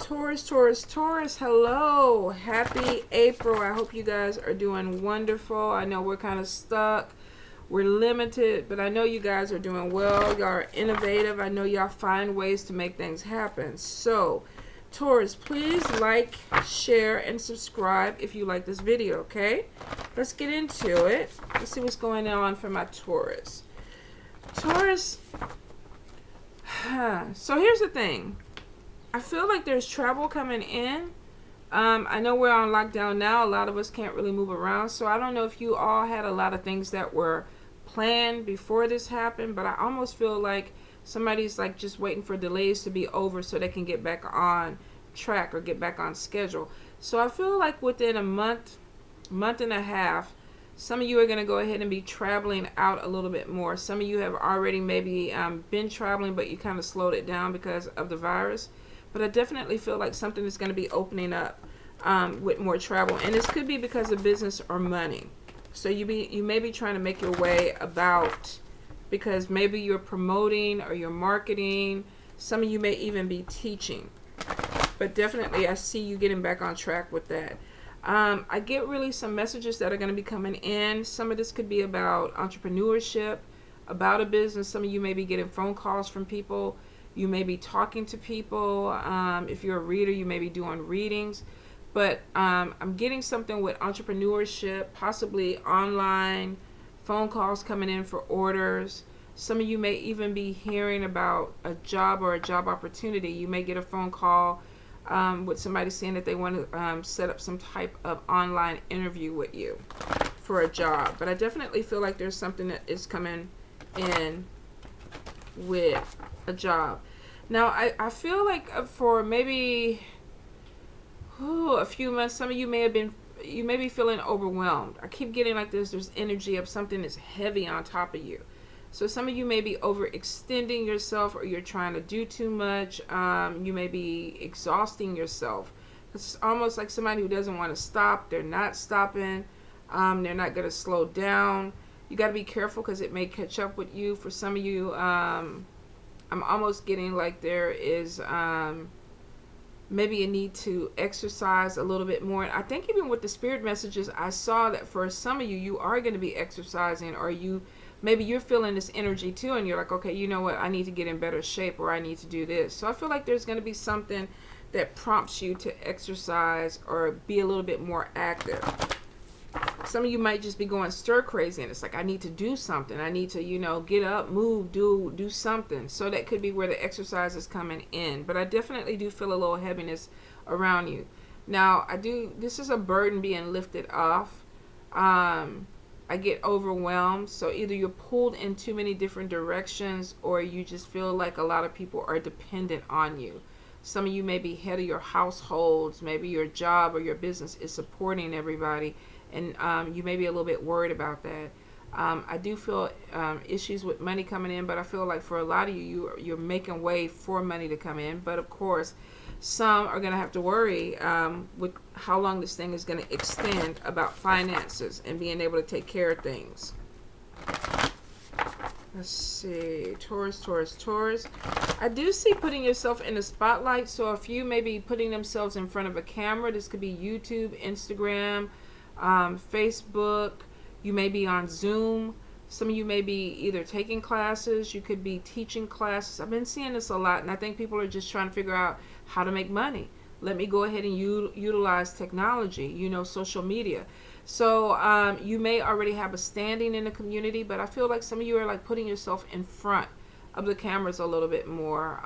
Taurus, Taurus, Taurus, hello. Happy April. I hope you guys are doing wonderful. I know we're kind of stuck. We're limited, but I know you guys are doing well. Y'all are innovative. I know y'all find ways to make things happen. So, Taurus, please like, share, and subscribe if you like this video, okay? Let's get into it. Let's see what's going on for my Taurus. Taurus, so here's the thing. I feel like there's travel coming in. I know we're on lockdown now. A lot of us can't really move around. So I don't know if you all had a lot of things that were planned before this happened. But I almost feel like somebody's like just waiting for delays to be over so they can get back on track or get back on schedule. So I feel like within a month and a half, some of you are going to go ahead and be traveling out a little bit more. Some of you have already maybe been traveling, but you kind of slowed it down because of the virus. But I definitely feel like something is going to be opening up with more travel. And this could be because of business or money. So you may be trying to make your way about because maybe you're promoting or you're marketing. Some of you may even be teaching. But definitely I see you getting back on track with that. I get really some messages that are going to be coming in. Some of this could be about entrepreneurship, about a business. Some of you may be getting phone calls from people. You may be talking to people. If you're a reader, you may be doing readings. But I'm getting something with entrepreneurship, possibly online, phone calls coming in for orders. Some of you may even be hearing about a job or a job opportunity. You may get a phone call with somebody saying that they want to set up some type of online interview with you for a job. But I definitely feel like there's something that is coming in with a job. Now I feel like for maybe a few months, some of you may be feeling overwhelmed. I keep getting like there's energy of something that's heavy on top of you. So some of you may be overextending yourself, or you're trying to do too much. You may be exhausting yourself. It's almost like somebody who doesn't want to stop. They're not stopping. They're not going to slow down. You got to be careful because it may catch up with you. For some of you, I'm almost getting like there is maybe a need to exercise a little bit more. And I think even with the spirit messages, I saw that for some of you, you are going to be exercising, or maybe you're feeling this energy too, and you're like, okay, you know what, I need to get in better shape, or I need to do this. So I feel like there's going to be something that prompts you to exercise or be a little bit more active. Some of you might just be going stir crazy, and it's like, I need to do something. I need to, get up, move, do something. So that could be where the exercise is coming in. But I definitely do feel a little heaviness around you. Now, this is a burden being lifted off. I get overwhelmed. So either you're pulled in too many different directions, or you just feel like a lot of people are dependent on you. Some of you may be head of your households. Maybe your job or your business is supporting everybody. And you may be a little bit worried about that. I do feel issues with money coming in, but I feel like for a lot of you're making way for money to come in. But of course, some are going to have to worry with how long this thing is going to extend about finances and being able to take care of things. Let's see. Taurus, Taurus, Taurus. I do see putting yourself in the spotlight. So if you may be putting themselves in front of a camera, this could be YouTube, Instagram, Facebook. You may be on Zoom. Some of you may be either taking classes. You could be teaching classes. I've been seeing this a lot, and I think people are just trying to figure out how to make money. Let me go ahead and utilize technology, social media. So you may already have a standing in the community, but I feel like some of you are like putting yourself in front of the cameras a little bit more.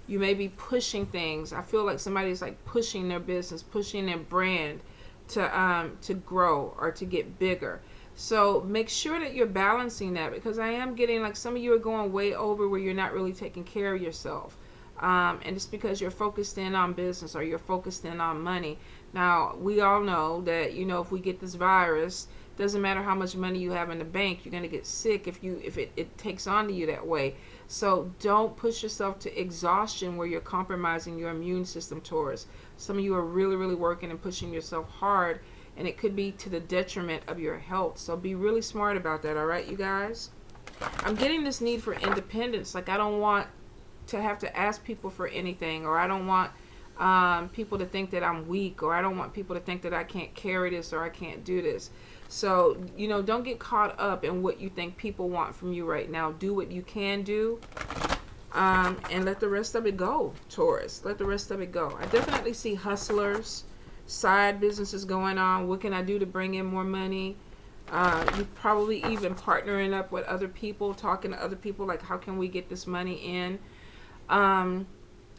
You may be pushing things. I feel like somebody's like pushing their business, pushing their brand to grow or to get bigger. So make sure that you're balancing that, because I am getting like some of you are going way over where you're not really taking care of yourself. And it's because you're focused in on business, or you're focused in on money. Now, we all know that, if we get this virus, doesn't matter how much money you have in the bank, you're going to get sick if it takes on to you that way. So don't push yourself to exhaustion where you're compromising your immune system, Taurus. Some of you are really, really working and pushing yourself hard, and it could be to the detriment of your health. So be really smart about that, all right, you guys? I'm getting this need for independence. Like, I don't want to have to ask people for anything, or I don't want people to think that I'm weak, or I don't want people to think that I can't carry this or I can't do this. So, don't get caught up in what you think people want from you right now. Do what you can do, and let the rest of it go, Taurus. Let the rest of it go. I definitely see hustlers, side businesses going on. What can I do to bring in more money? You probably even partnering up with other people, talking to other people, like, how can we get this money in? I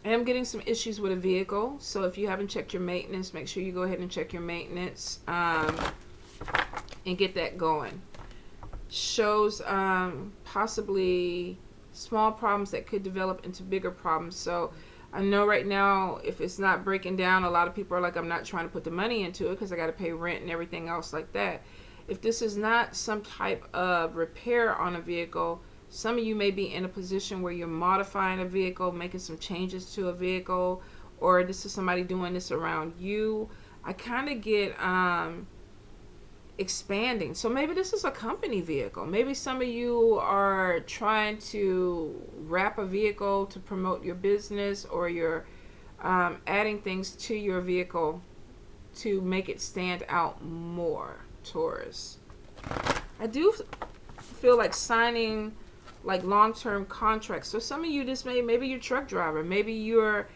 am getting some issues with a vehicle. So if you haven't checked your maintenance, make sure you go ahead and check your maintenance, and get that going. Shows possibly small problems that could develop into bigger problems. So I know right now, if it's not breaking down, a lot of people are like, I'm not trying to put the money into it because I got to pay rent and everything else like that. If this is not some type of repair on a vehicle, some of you may be in a position where you're modifying a vehicle, making some changes to a vehicle, or this is somebody doing this around you. I kind of get expanding. So maybe this is a company vehicle. Maybe some of you are trying to wrap a vehicle to promote your business, or you're adding things to your vehicle to make it stand out more, Taurus. I do feel like signing like long-term contracts. So some of you, maybe you're a truck driver, maybe you're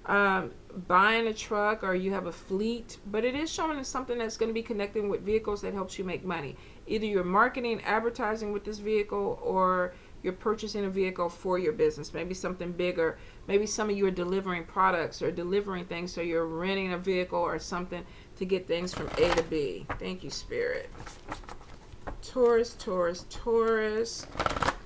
buying a truck, or you have a fleet, but it is showing us something that's going to be connecting with vehicles that helps you make money. Either you're marketing, advertising with this vehicle, or you're purchasing a vehicle for your business, maybe something bigger. Maybe some of you are delivering products or delivering things, so you're renting a vehicle or something to get things from A to B. Thank you, Spirit. Taurus, Taurus, Taurus,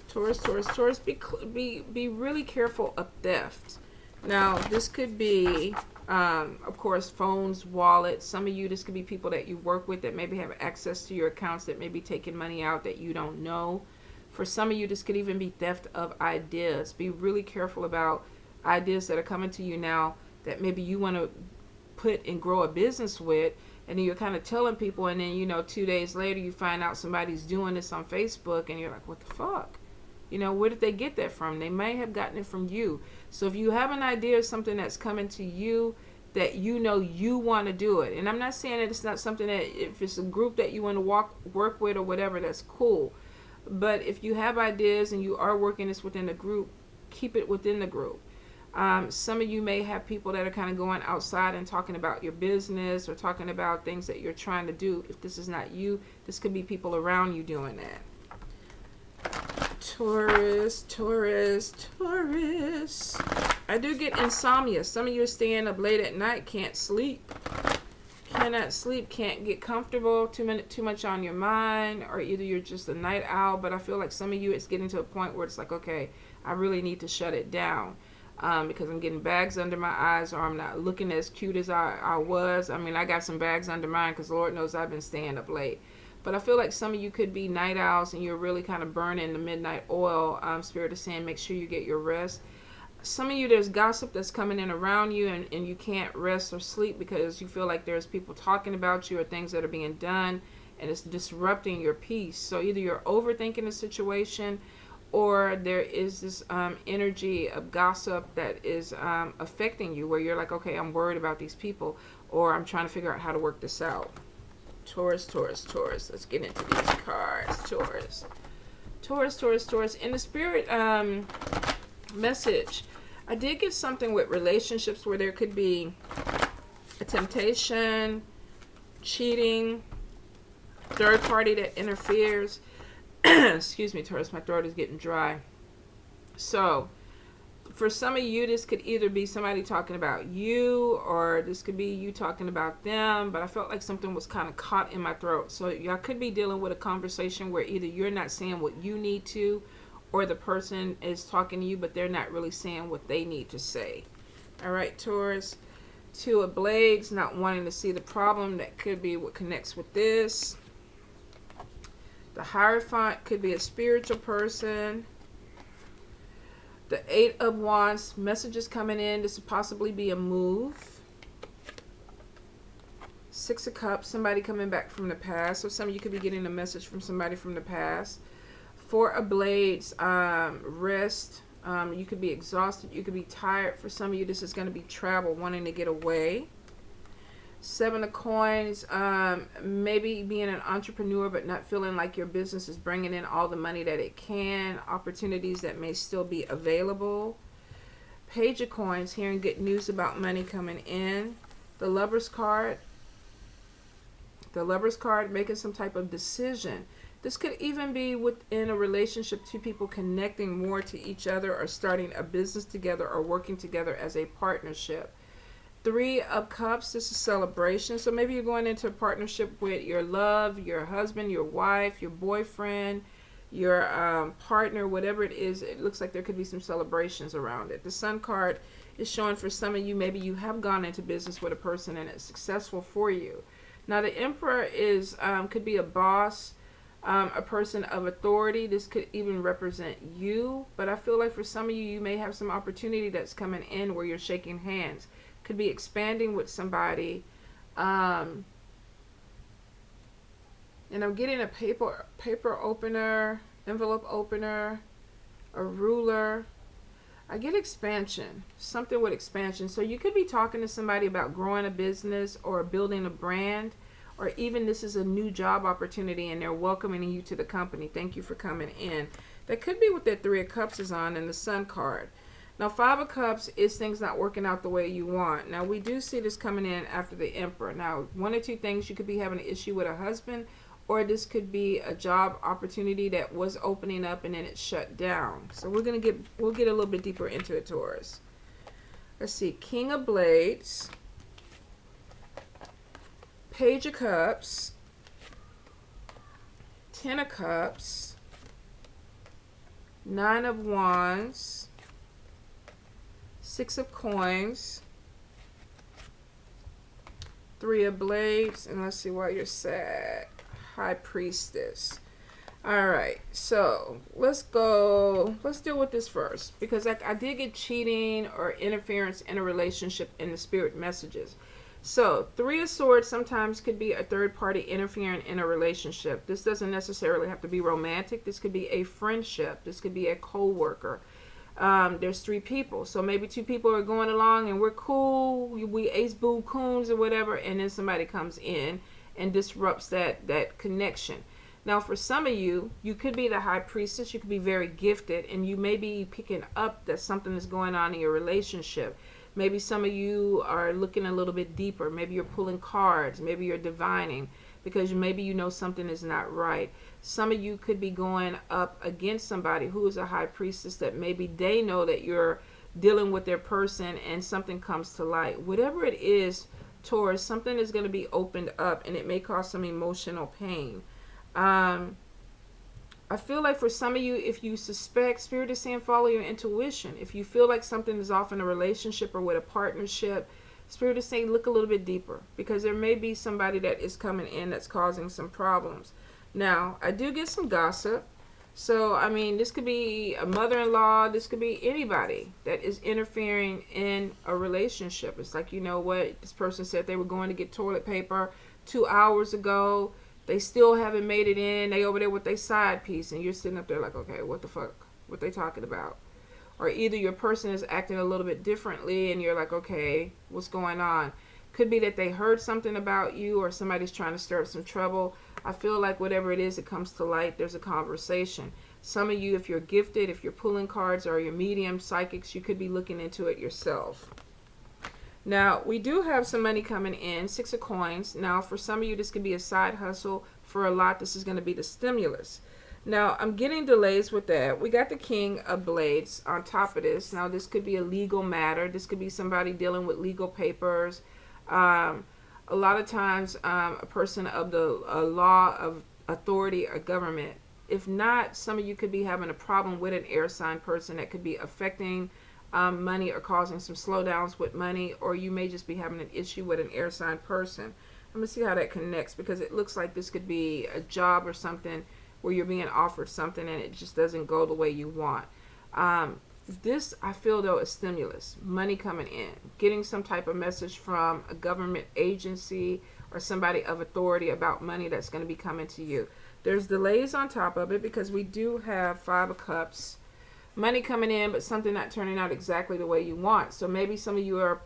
Taurus, Taurus, Taurus. Be really careful of theft. Now, this could be, of course, phones, wallets. Some of you, this could be people that you work with that maybe have access to your accounts, that may be taking money out that you don't know. For some of you, this could even be theft of ideas. Be really careful about ideas that are coming to you now that maybe you want to put and grow a business with, and then you're kind of telling people, and then 2 days later you find out somebody's doing this on Facebook, and you're like, what the fuck? Where did they get that from? They may have gotten it from you. So if you have an idea of something that's coming to you that you want to do it, and I'm not saying that it's not something that, if it's a group that you want to work with or whatever, that's cool. But if you have ideas and you are working this within the group, keep it within the group. Some of you may have people that are kind of going outside and talking about your business or talking about things that you're trying to do. If this is not you, this could be people around you doing that. Taurus, Taurus, Taurus. I do get insomnia. Some of you are staying up late at night, can't sleep. Cannot sleep, can't get comfortable, too much on your mind, or either you're just a night owl, but I feel like some of you, it's getting to a point where it's like, okay, I really need to shut it down, because I'm getting bags under my eyes, or I'm not looking as cute as I was. I mean, I got some bags under mine because Lord knows I've been staying up late. But I feel like some of you could be night owls and you're really kind of burning the midnight oil. Spirit is saying, make sure you get your rest. Some of you, there's gossip that's coming in around you, and you can't rest or sleep because you feel like there's people talking about you or things that are being done, and it's disrupting your peace. So either you're overthinking the situation, or there is this energy of gossip that is affecting you, where you're like, okay, I'm worried about these people, or I'm trying to figure out how to work this out. Taurus, Taurus, Taurus. Let's get into these cards. Taurus. Taurus, Taurus, Taurus. In the spirit message, I did get something with relationships where there could be a temptation, cheating, third party that interferes. Excuse me, Taurus, my throat is getting dry. So, for some of you, this could either be somebody talking about you, or this could be you talking about them, but I felt like something was kind of caught in my throat. So y'all could be dealing with a conversation where either you're not saying what you need to, or the person is talking to you, but they're not really saying what they need to say. All right, Taurus. Two of Blades, not wanting to see the problem. That could be what connects with this. The Hierophant could be a spiritual person. The Eight of Wands, messages coming in. This would possibly be a move. Six of Cups, somebody coming back from the past. So some of you could be getting a message from somebody from the past. Four of Blades, rest, You could be exhausted. You could be tired. For some of you, this is going to be travel, wanting to get away. Seven of Coins, maybe being an entrepreneur but not feeling like your business is bringing in all the money that it can. Opportunities that may still be available. Page of Coins, hearing good news about money coming in. The Lover's card. The Lover's card, making some type of decision. This could even be within a relationship, two people connecting more to each other or starting a business together or working together as a partnership. Three of Cups, this is celebration. So maybe you're going into a partnership with your love, your husband, your wife, your boyfriend, your partner, whatever it is. It looks like there could be some celebrations around it. The Sun card is showing for some of you, maybe you have gone into business with a person and it's successful for you. Now the Emperor is could be a boss, a person of authority. This could even represent you. But I feel like for some of you, you may have some opportunity that's coming in where you're shaking hands. Could be expanding with somebody. And I'm getting a paper opener, envelope opener, a ruler. I get expansion, something with expansion. So you could be talking to somebody about growing a business or building a brand, or even this is a new job opportunity and they're welcoming you to the company. Thank you for coming in. That could be what that Three of Cups is on, and the Sun card. Now, Five of Cups is things not working out the way you want. Now, we do see this coming in after the Emperor. Now, one or two things, you could be having an issue with a husband, or this could be a job opportunity that was opening up and then it shut down. So we'll get a little bit deeper into it, Taurus. Let's see, King of Blades, Page of Cups, Ten of Cups, Nine of Wands, Six of Coins, Three of Blades, and let's see why you're sad. High Priestess. Alright, so let's deal with this first, because I did get cheating or interference in a relationship in the spirit messages. So Three of Swords sometimes could be a third party interfering in a relationship. This doesn't necessarily have to be romantic. This could be a friendship. This could be a co-worker. There's three people, so maybe two people are going along and we're cool, we ace boo coons or whatever, and then somebody comes in and disrupts that connection. Now for some of you, you could be the High Priestess. You could be very gifted and you may be picking up that something is going on in your relationship. Maybe some of you are looking a little bit deeper. Maybe you're pulling cards. Maybe you're divining because maybe you know something is not right. Some of you could be going up against somebody who is a High Priestess that maybe they know that you're dealing with their person and something comes to light. Whatever it is, Taurus, something is going to be opened up and it may cause some emotional pain. I feel like for some of you, if you suspect, Spirit is saying follow your intuition. If you feel like something is off in a relationship or with a partnership, Spirit is saying look a little bit deeper, because there may be somebody that is coming in that's causing some problems. Now, I do get some gossip. So, I mean, this could be a mother-in-law. This could be anybody that is interfering in a relationship. It's like, you know what? This person said they were going to get toilet paper 2 hours ago. They still haven't made it in. They over there with their side piece. And you're sitting up there like, okay, what the fuck? What they talking about? Or either your person is acting a little bit differently and you're like, okay, what's going on? Could be that they heard something about you or somebody's trying to stir up some trouble. I feel like whatever it is, it comes to light. There's a conversation. Some of you, if you're gifted, if you're pulling cards or you're medium, psychics, you could be looking into it yourself. Now, we do have some money coming in, Six of Coins. Now, for some of you, this could be a side hustle. For a lot, this is going to be the stimulus. Now, I'm getting delays with that. We got the King of Blades on top of this. Now, this could be a legal matter. This could be somebody dealing with legal papers. A lot of times, a person of the law of authority or government. If not, some of you could be having a problem with an air sign person that could be affecting money or causing some slowdowns with money, or you may just be having an issue with an air sign person. I'm going to see how that connects, because it looks like this could be a job or something where you're being offered something and it just doesn't go the way you want. This, I feel, though, is stimulus, money coming in, getting some type of message from a government agency or somebody of authority about money that's going to be coming to you. There's delays on top of it because we do have Five of Cups, money coming in, but something not turning out exactly the way you want. So maybe some of you are,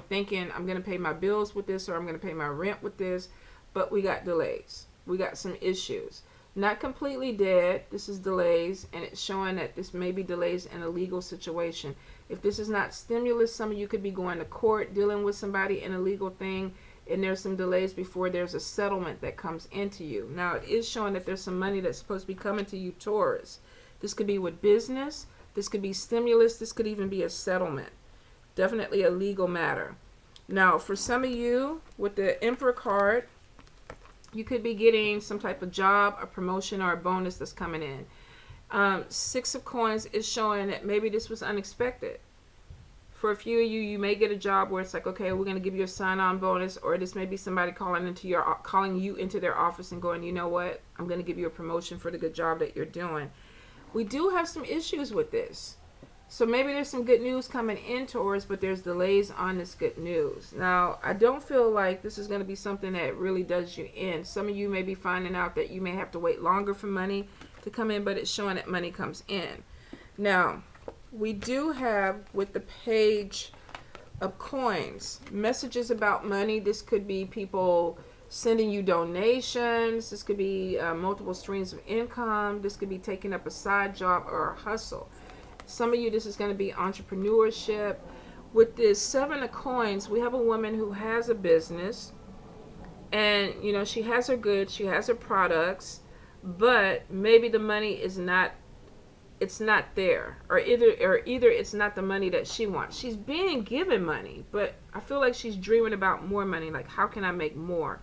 thinking, I'm going to pay my bills with this, or I'm going to pay my rent with this, but we got delays. We got some issues. Not completely dead. This is delays, and it's showing that this may be delays in a legal situation. If this is not stimulus, some of you could be going to court, dealing with somebody in a legal thing, and there's some delays before there's a settlement that comes into you. Now, it is showing that there's some money that's supposed to be coming to you, Taurus. This could be with business. This could be stimulus. This could even be a settlement. Definitely a legal matter. Now, for some of you, with the Emperor card, you could be getting some type of job, a promotion, or a bonus that's coming in. Six of Coins is showing that maybe this was unexpected. For a few of you, you may get a job where it's like, okay, we're going to give you a sign-on bonus, or this may be somebody calling you into their office and going, you know what, I'm going to give you a promotion for the good job that you're doing. We do have some issues with this. So maybe there's some good news coming in, Taurus, but there's delays on this good news. Now, I don't feel like this is going to be something that really does you in. Some of you may be finding out that you may have to wait longer for money to come in, but it's showing that money comes in. Now, we do have, with the Page of Coins, messages about money. This could be people sending you donations. This could be multiple streams of income. This could be taking up a side job or a hustle. Some of you, this is going to be entrepreneurship. With this Seven of Coins, we have a woman who has a business, and she has her goods, she has her products, but maybe the money is not, it's not there, or either it's not the money that she wants. She's being given money, but I feel like she's dreaming about more money. Like, how can I make more?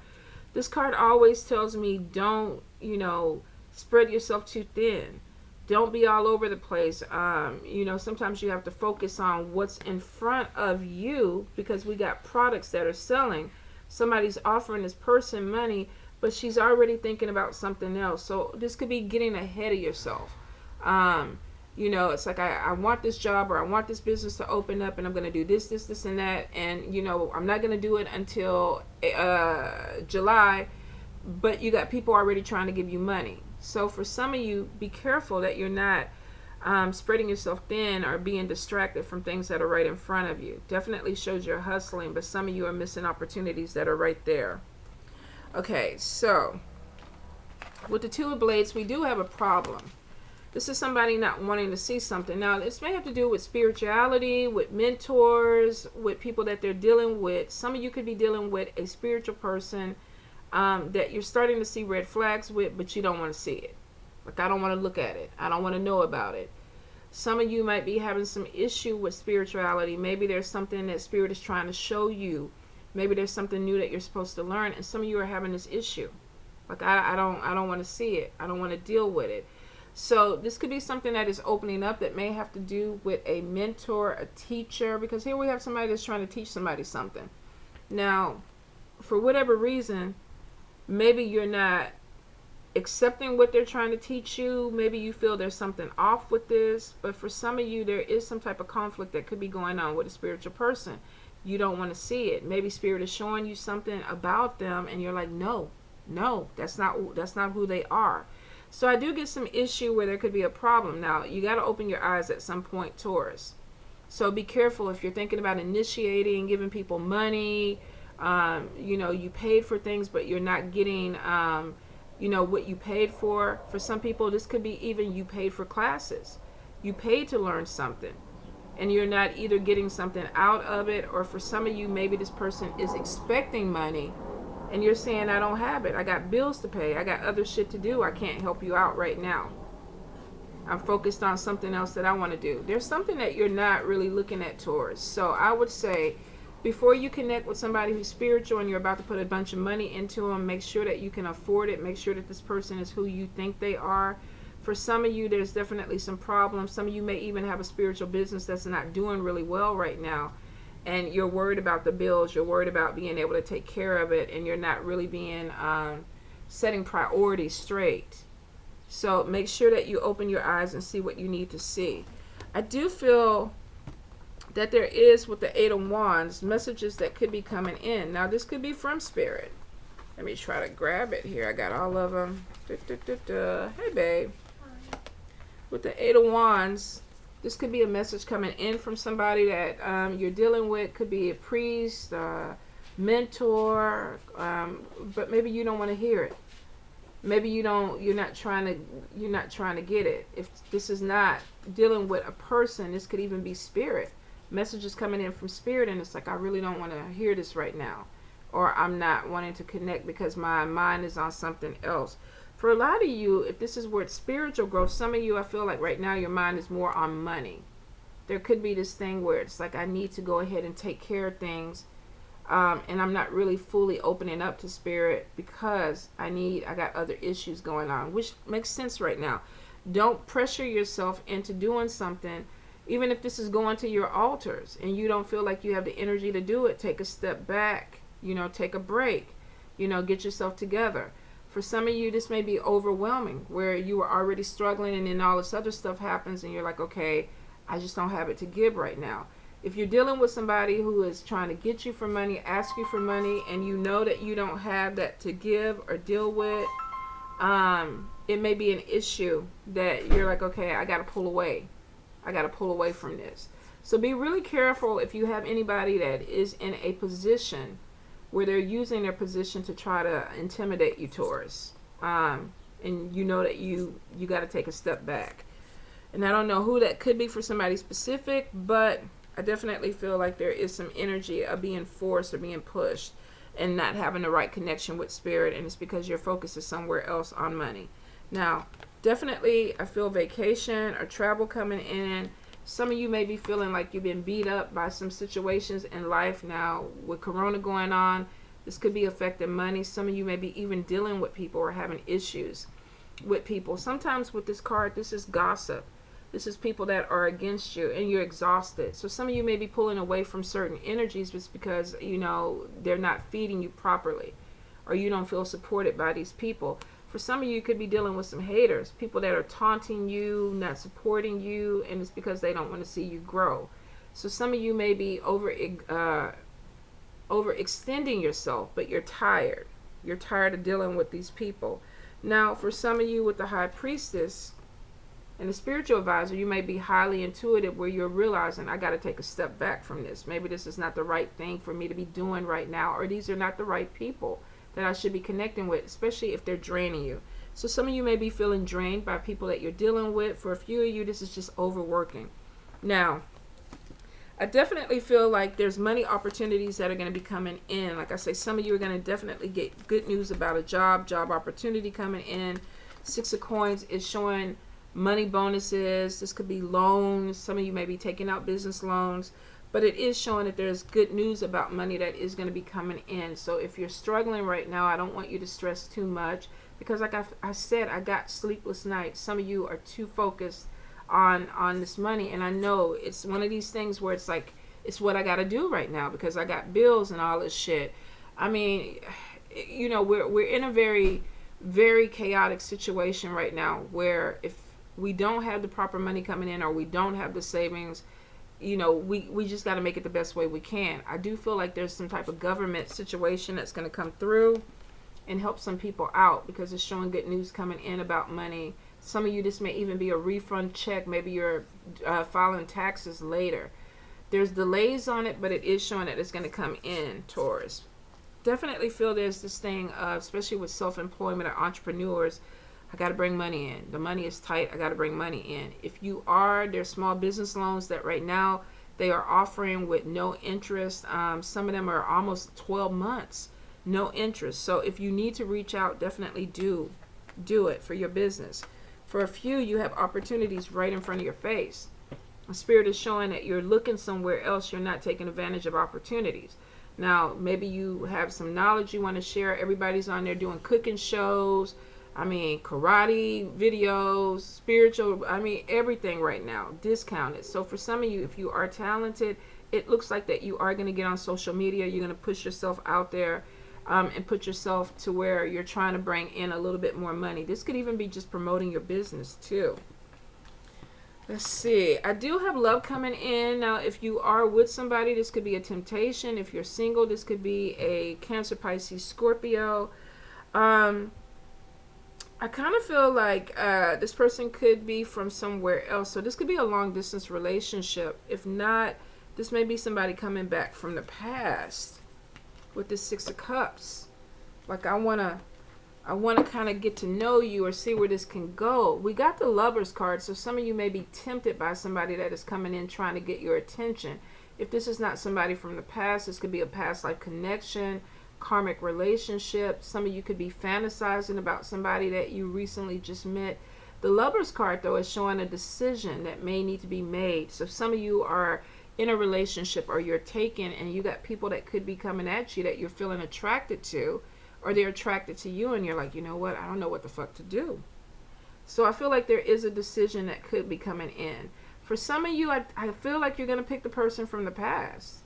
This card always tells me, don't spread yourself too thin. Don't be all over the place. Sometimes you have to focus on what's in front of you, because we got products that are selling. Somebody's offering this person money, but she's already thinking about something else. So this could be getting ahead of yourself. It's like, I want this job, or I want this business to open up, and I'm going to do this, and that. And, I'm not going to do it until July, but you got people already trying to give you money. So for some of you, be careful that you're not spreading yourself thin or being distracted from things that are right in front of you. Definitely shows you're hustling, but some of you are missing opportunities that are right there. Okay, so with the Two of Blades, we do have a problem. This is somebody not wanting to see something. Now, this may have to do with spirituality, with mentors, with people that they're dealing with. Some of you could be dealing with a spiritual person that you're starting to see red flags with, but you don't want to see it. Like, I don't want to look at it. I don't want to know about it. Some of you might be having some issue with spirituality. Maybe there's something that Spirit is trying to show you. Maybe there's something new that you're supposed to learn, and some of you are having this issue. Like, I don't want to see it. I don't want to deal with it. So this could be something that is opening up that may have to do with a mentor, a teacher, because here we have somebody that's trying to teach somebody something. Now, for whatever reason, maybe you're not accepting what they're trying to teach you. Maybe you feel there's something off with this. But for some of you, there is some type of conflict that could be going on with a spiritual person. You don't want to see it. Maybe Spirit is showing you something about them, and you're like, no, that's not who they are. So I do get some issue where there could be a problem. Now, you got to open your eyes at some point, Taurus. So be careful if you're thinking about initiating, giving people money. You paid for things, but you're not getting, what you paid for. For some people, this could be even you paid for classes. You paid to learn something, and you're not either getting something out of it, or for some of you, maybe this person is expecting money, and you're saying, I don't have it. I got bills to pay. I got other shit to do. I can't help you out right now. I'm focused on something else that I want to do. There's something that you're not really looking at, Taurus. So I would say, before you connect with somebody who's spiritual and you're about to put a bunch of money into them, make sure that you can afford it. Make sure that this person is who you think they are. For some of you, there's definitely some problems. Some of you may even have a spiritual business that's not doing really well right now. And you're worried about the bills. You're worried about being able to take care of it. And you're not really being setting priorities straight. So make sure that you open your eyes and see what you need to see. I do feel that there is, with the Eight of Wands, messages that could be coming in. Now, this could be from Spirit. Let me try to grab it here. I got all of them. Hey, babe. With the Eight of Wands, This could be a message coming in from somebody that you're dealing with. Could be a priest, mentor, but maybe you don't want to hear it. Maybe you're not trying to get it. If this is not dealing with a person, this could even be spirit. Messages coming in from spirit, and it's like, I really don't want to hear this right now, or I'm not wanting to connect because my mind is on something else. For a lot of you, if this is where it's spiritual growth, some of you, I feel like right now your mind is more on money. There could be this thing where it's like, I need to go ahead and take care of things, and I'm not really fully opening up to spirit because I got other issues going on, which makes sense right now. Don't pressure yourself into doing something, even if this is going to your altars and you don't feel like you have the energy to do it. Take a step back, take a break, get yourself together. For some of you, this may be overwhelming, where you were already struggling and then all this other stuff happens and you're like, okay, I just don't have it to give right now. If you're dealing with somebody who is trying to get you for money, ask you for money, and you know that you don't have that to give or deal with, it may be an issue that you're like, okay, I got to pull away. I got to pull away from this. So be really careful if you have anybody that is in a position where they're using their position to try to intimidate you, Taurus. And you know that you got to take a step back. And I don't know who that could be for somebody specific, but I definitely feel like there is some energy of being forced or being pushed and not having the right connection with spirit, and it's because your focus is somewhere else on money. Now, definitely I feel vacation or travel coming in. Some of you may be feeling like you've been beat up by some situations in life now. With Corona going on, this could be affecting money. Some of you may be even dealing with people or having issues with people. Sometimes with this card, this is gossip. This is people that are against you and you're exhausted. So some of you may be pulling away from certain energies just because, they're not feeding you properly, or you don't feel supported by these people. For some of you, could be dealing with some haters, people that are taunting you, not supporting you, and it's because they don't want to see you grow. So some of you may be overextending yourself, but you're tired. You're tired of dealing with these people. Now, for some of you with the High Priestess and the Spiritual Advisor, you may be highly intuitive, where you're realizing, I got to take a step back from this. Maybe this is not the right thing for me to be doing right now, or these are not the right people that I should be connecting with, especially if they're draining you. So some of you may be feeling drained by people that you're dealing with. For a few of you, this is just overworking. Now, I definitely feel like there's money opportunities that are going to be coming in. Like I say, some of you are going to definitely get good news about a job opportunity coming in. 6 of Coins is showing money bonuses. This could be loans. Some of you may be taking out business loans. But it is showing that there's good news about money that is going to be coming in. So if you're struggling right now, I don't want you to stress too much, because like I said, I got sleepless nights. Some of you are too focused on this money. And I know it's one of these things where it's like, it's what I got to do right now because I got bills and all this shit. I mean, we're in a very, very chaotic situation right now, where if we don't have the proper money coming in, or we don't have the savings, we just got to make it the best way we can. I do feel like there's some type of government situation that's going to come through and help some people out, because it's showing good news coming in about money. Some of you, this may even be a refund check. Maybe you're filing taxes later. There's delays on it, but it is showing that it's going to come in, Taurus. Definitely feel there's this thing, especially with self-employment or entrepreneurs, I got to bring money in. The money is tight. I got to bring money in. If you are, there's small business loans that right now they are offering with no interest. Some of them are almost 12 months, no interest. So if you need to reach out, definitely do it for your business. For a few, you have opportunities right in front of your face. The Spirit is showing that you're looking somewhere else. You're not taking advantage of opportunities. Now, maybe you have some knowledge you want to share. Everybody's on there doing cooking shows. Karate videos, spiritual, everything right now, discounted. So for some of you, if you are talented, it looks like that you are going to get on social media. You're going to push yourself out there and put yourself to where you're trying to bring in a little bit more money. This could even be just promoting your business too. Let's see. I do have love coming in. Now, if you are with somebody, this could be a temptation. If you're single, this could be a Cancer, Pisces, Scorpio. I kind of feel like this person could be from somewhere else. So this could be a long distance relationship. If not, this may be somebody coming back from the past with the Six of Cups. Like I wanna kind of get to know you or see where this can go. We got the Lovers card, so some of you may be tempted by somebody that is coming in trying to get your attention. If this is not somebody from the past, this could be a past life connection, karmic relationship. Some of you could be fantasizing about somebody that you recently just met. The Lovers card, though, is showing a decision that may need to be made. So some of you are in a relationship or you're taken and you got people that could be coming at you that you're feeling attracted to, or they're attracted to you and you're like, you know what, I don't know what the fuck to do. So I feel like there is a decision that could be coming in. For some of you, I feel like you're going to pick the person from the past.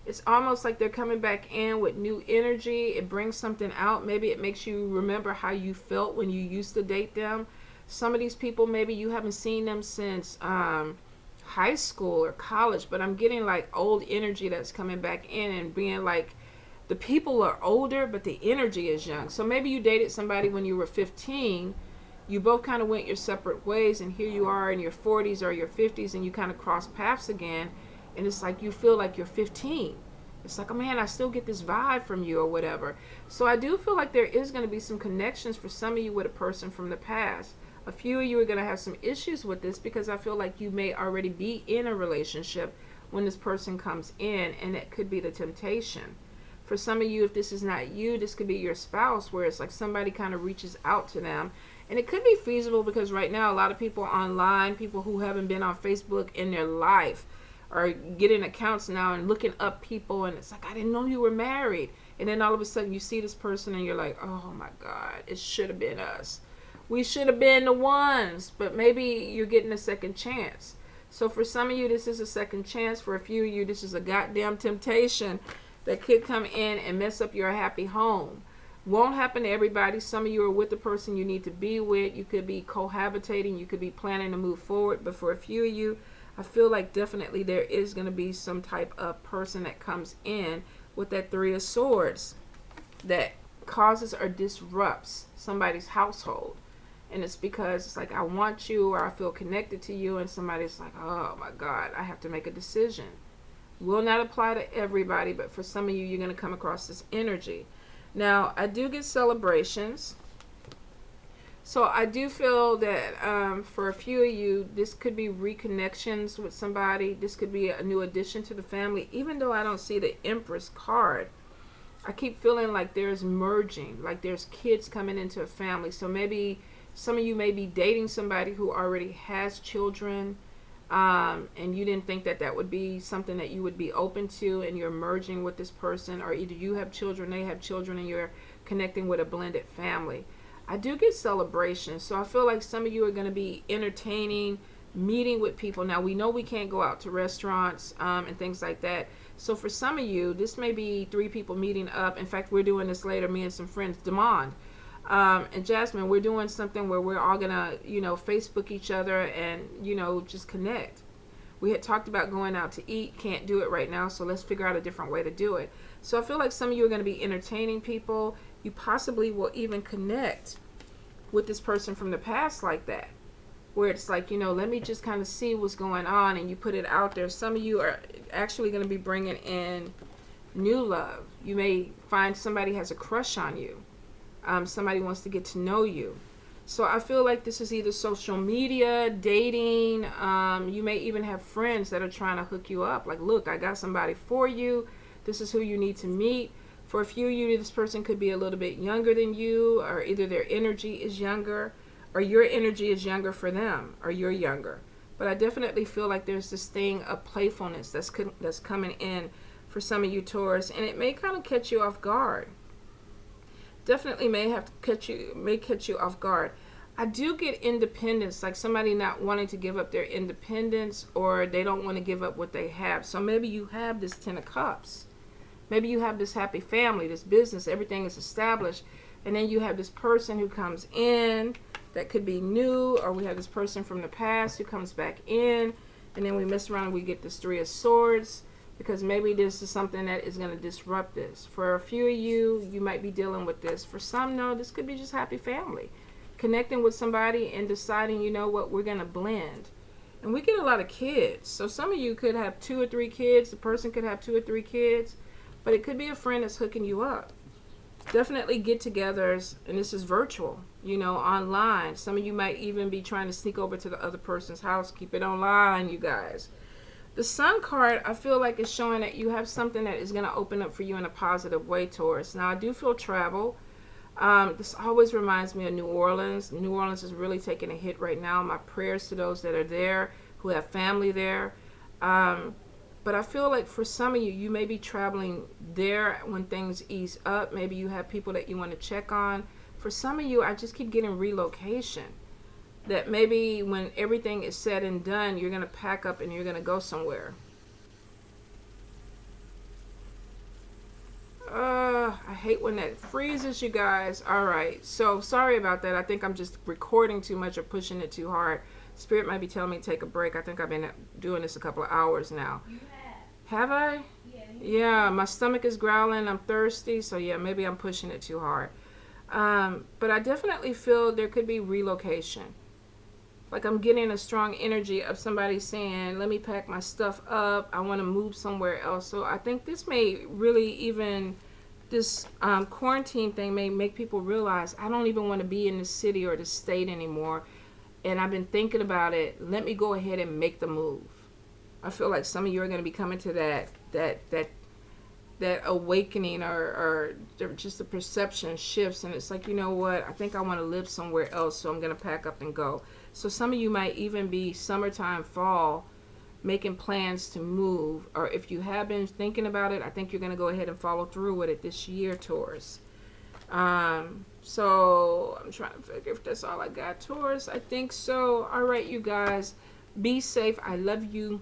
It's almost like they're coming back in with new energy. It brings something out. Maybe it makes you remember how you felt when you used to date them. Some of these people, maybe you haven't seen them since high school or college, but I'm getting like old energy that's coming back in and being like, the people are older, but the energy is young. So maybe you dated somebody when you were 15. You both kind of went your separate ways, and here you are in your 40s or your 50s, and you kind of cross paths again. And it's like you feel like you're 15. It's like, oh man, I still get this vibe from you or whatever. So I do feel like there is going to be some connections for some of you with a person from the past. A few of you are going to have some issues with this because I feel like you may already be in a relationship when this person comes in, and it could be the temptation. For some of you, if this is not you, this could be your spouse, where it's like somebody kind of reaches out to them. And it could be feasible because right now a lot of people online, people who haven't been on Facebook in their life, are getting accounts now and looking up people, and it's like, I didn't know you were married. And then all of a sudden you see this person and you're like, oh my God, it should have been us. We should have been the ones. But maybe you're getting a second chance. So for some of you, this is a second chance. For a few of you, this is a goddamn temptation that could come in and mess up your happy home. Won't happen to everybody. Some of you are with the person you need to be with. You could be cohabitating. You could be planning to move forward. But for a few of you, I feel like definitely there is going to be some type of person that comes in with that Three of Swords that causes or disrupts somebody's household. And it's because it's like, I want you, or I feel connected to you, and somebody's like, oh my God, I have to make a decision. Will not apply to everybody, but for some of you, you're going to come across this energy. Now, I do get celebrations. So I do feel that for a few of you, this could be reconnections with somebody. This could be a new addition to the family. Even though I don't see the Empress card, I keep feeling like there's merging, like there's kids coming into a family. So maybe some of you may be dating somebody who already has children, and you didn't think that that would be something that you would be open to, and you're merging with this person, or either you have children, they have children, and you're connecting with a blended family. I do get celebrations, so I feel like some of you are going to be entertaining, meeting with people. Now, we know we can't go out to restaurants and things like that. So for some of you, this may be 3 people meeting up. In fact, we're doing this later, me and some friends, Demond and Jasmine. We're doing something where we're all going to, Facebook each other and, just connect. We had talked about going out to eat. Can't do it right now, so let's figure out a different way to do it. So I feel like some of you are going to be entertaining people. You possibly will even connect with this person from the past like that, where it's like, let me just kind of see what's going on, and you put it out there. Some of you are actually going to be bringing in new love. You may find somebody has a crush on you. Somebody wants to get to know you. So I feel like this is either social media, dating. You may even have friends that are trying to hook you up. Like, look, I got somebody for you. This is who you need to meet. For a few of you, this person could be a little bit younger than you, or either their energy is younger, or your energy is younger for them, or you're younger. But I definitely feel like there's this thing of playfulness that's coming in for some of you, Taurus, and it may kind of catch you off guard. Definitely may catch you off guard. I do get independence, like somebody not wanting to give up their independence, or they don't want to give up what they have. So maybe you have this 10 of Cups. Maybe you have this happy family, this business, everything is established. And then you have this person who comes in that could be new, or we have this person from the past who comes back in. And then we mess around and we get this 3 of Swords, because maybe this is something that is going to disrupt this. For a few of you, you might be dealing with this. For some, no, this could be just happy family. connecting with somebody and deciding, you know what, we're going to blend. And we get a lot of kids. So some of you could have 2 or 3 kids. The person could have 2 or 3 kids. But it could be a friend that's hooking you up. Definitely get-togethers, and this is virtual, you know, online. Some of you might even be trying to sneak over to the other person's house. Keep it online, you guys. The Sun card, I feel like is showing that you have something that is going to open up for you in a positive way, Taurus. Now, I do feel travel. This always reminds me of New Orleans. New Orleans is really taking a hit right now. My prayers to those that are there, who have family there. But I feel like for some of you, you may be traveling there when things ease up. Maybe you have people that you want to check on. For some of you, I just keep getting relocation. That maybe when everything is said and done, you're going to pack up and you're going to go somewhere. I hate when that freezes, you guys. All right. So sorry about that. I think I'm just recording too much or pushing it too hard. Spirit might be telling me to take a break. I think I've been doing this a couple of hours now. You have I? Yeah. Yeah, my stomach is growling. I'm thirsty. So yeah, maybe I'm pushing it too hard. But I definitely feel there could be relocation. Like I'm getting a strong energy of somebody saying, let me pack my stuff up. I want to move somewhere else. So I think this may really even, this quarantine thing may make people realize I don't even want to be in the city or the state anymore. And I've been thinking about it. Let me go ahead and make the move. I feel like some of you are going to be coming to that awakening or just the perception shifts. And it's like, you know what? I think I want to live somewhere else. So I'm going to pack up and go. So some of you might even be summertime, fall, making plans to move. Or if you have been thinking about it, I think you're going to go ahead and follow through with it this year, Taurus. So I'm trying to figure if that's all I got, Taurus. I think so. All right, you guys, be safe. I love you.